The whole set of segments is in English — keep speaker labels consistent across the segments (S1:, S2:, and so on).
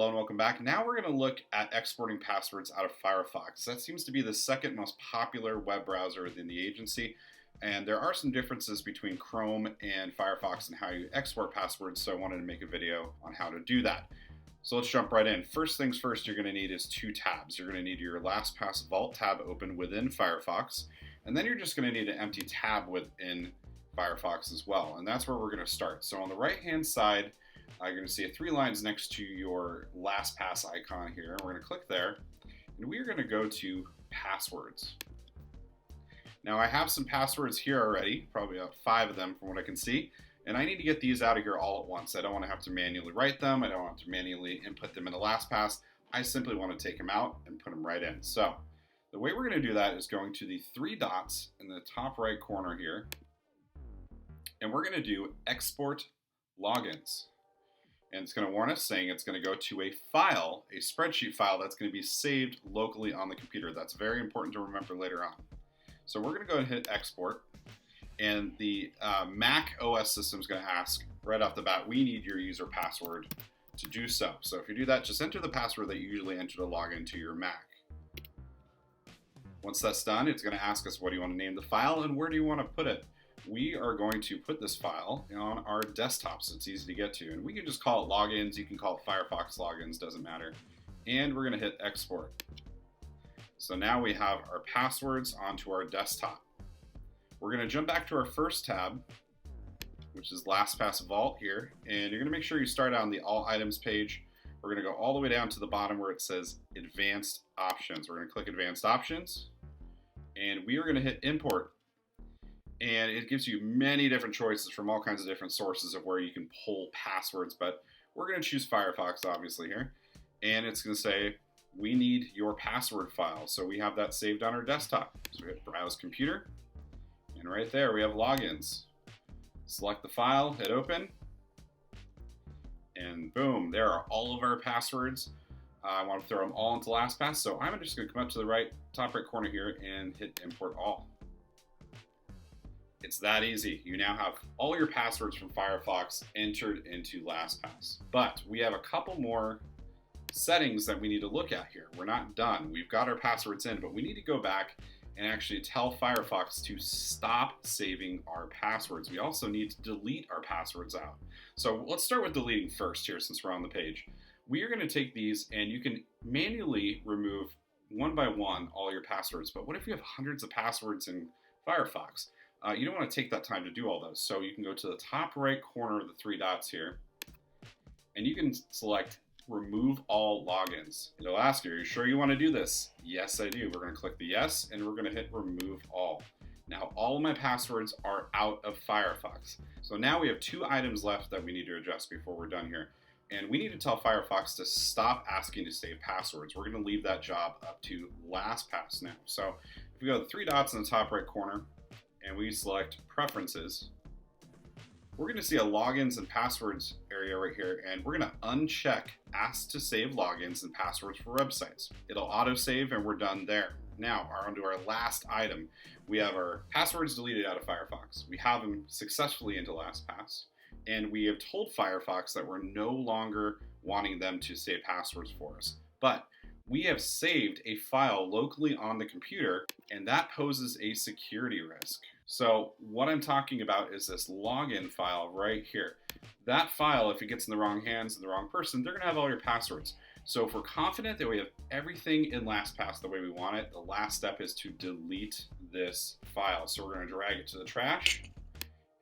S1: Hello and welcome back. Now we're going to look at exporting passwords out of Firefox. That seems to be the second most popular web browser within the agency, and there are some differences between Chrome and Firefox and how you export passwords, so I wanted to make a video on how to do that. So let's jump right in. First things first, you're going to need is two tabs. You're going to need your LastPass Vault tab open within Firefox, and then you're just going to need an empty tab within Firefox as well, and that's where we're going to start. So on the right hand side, you're going to see three lines next to your LastPass icon here. We're going to click there, and we are going to go to passwords. Now I have some passwords here already, probably about 5 of them from what I can see, and I need to get these out of here all at once. I don't want to have to manually write them. I don't want to manually input them into LastPass. I simply want to take them out and put them right in. So the way we're going to do that is going to the 3 dots in the top right corner here, and we're going to do export logins. And it's going to warn us saying it's going to go to a file, a spreadsheet file that's going to be saved locally on the computer. That's very important to remember later on. So we're going to go ahead and hit export. And the Mac OS system is going to ask right off the bat, we need your user password to do so. So if you do that, just enter the password that you usually enter to log into your Mac. Once that's done, it's going to ask us what do you want to name the file and where do you want to put it. We are going to put this file on our desktop so it's easy to get to. And we can just call it logins, you can call it Firefox logins, doesn't matter. And we're going to hit export. So now we have our passwords onto our desktop. We're going to jump back to our first tab, which is LastPass Vault here. And you're going to make sure you start on the All Items page. We're going to go all the way down to the bottom where it says Advanced Options. We're going to click Advanced Options. And we are going to hit Import. And it gives you many different choices from all kinds of different sources of where you can pull passwords, but we're going to choose Firefox obviously here. And it's going to say, we need your password file. So we have that saved on our desktop. So we hit Browse Computer, and right there we have logins. Select the file, hit open, and boom, there are all of our passwords. I want to throw them all into LastPass, so I'm just going to come up to the top right corner here and hit Import All. It's that easy. You now have all your passwords from Firefox entered into LastPass. But we have a couple more settings that we need to look at here. We're not done. We've got our passwords in, but we need to go back and actually tell Firefox to stop saving our passwords. We also need to delete our passwords out. So let's start with deleting first here since we're on the page. We are going to take these and you can manually remove one by one all your passwords. But what if you have hundreds of passwords in Firefox? You don't want to take that time to do all those. So you can go to the top right corner of the 3 dots here, and you can select Remove All Logins. It'll ask you, are you sure you want to do this? Yes, I do. We're going to click the yes, and we're going to hit Remove All. Now all of my passwords are out of Firefox. So now we have 2 items left that we need to adjust before we're done here. And we need to tell Firefox to stop asking to save passwords. We're going to leave that job up to LastPass now. So if we go to the 3 dots in the top right corner, and we select Preferences, we're going to see a Logins and Passwords area right here, and we're going to uncheck Ask to Save Logins and Passwords for Websites. It'll auto-save, and we're done there. Now, onto our last item. We have our passwords deleted out of Firefox. We have them successfully into LastPass, and we have told Firefox that we're no longer wanting them to save passwords for us. But we have saved a file locally on the computer, and that poses a security risk. So what I'm talking about is this login file right here. That file, if it gets in the wrong hands and the wrong person, they're going to have all your passwords. So if we're confident that we have everything in LastPass the way we want it, the last step is to delete this file. So we're going to drag it to the trash,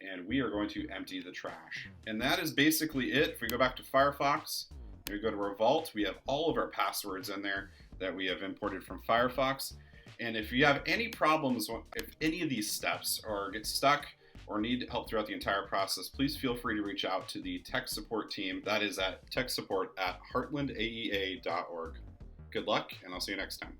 S1: and we are going to empty the trash. And that is basically it. If we go back to Firefox, we go to our vault, we have all of our passwords in there that we have imported from Firefox. And if you have any problems, if any of these steps or get stuck or need help throughout the entire process, please feel free to reach out to the tech support team. That is at techsupport@heartlandaea.org. Good luck, and I'll see you next time.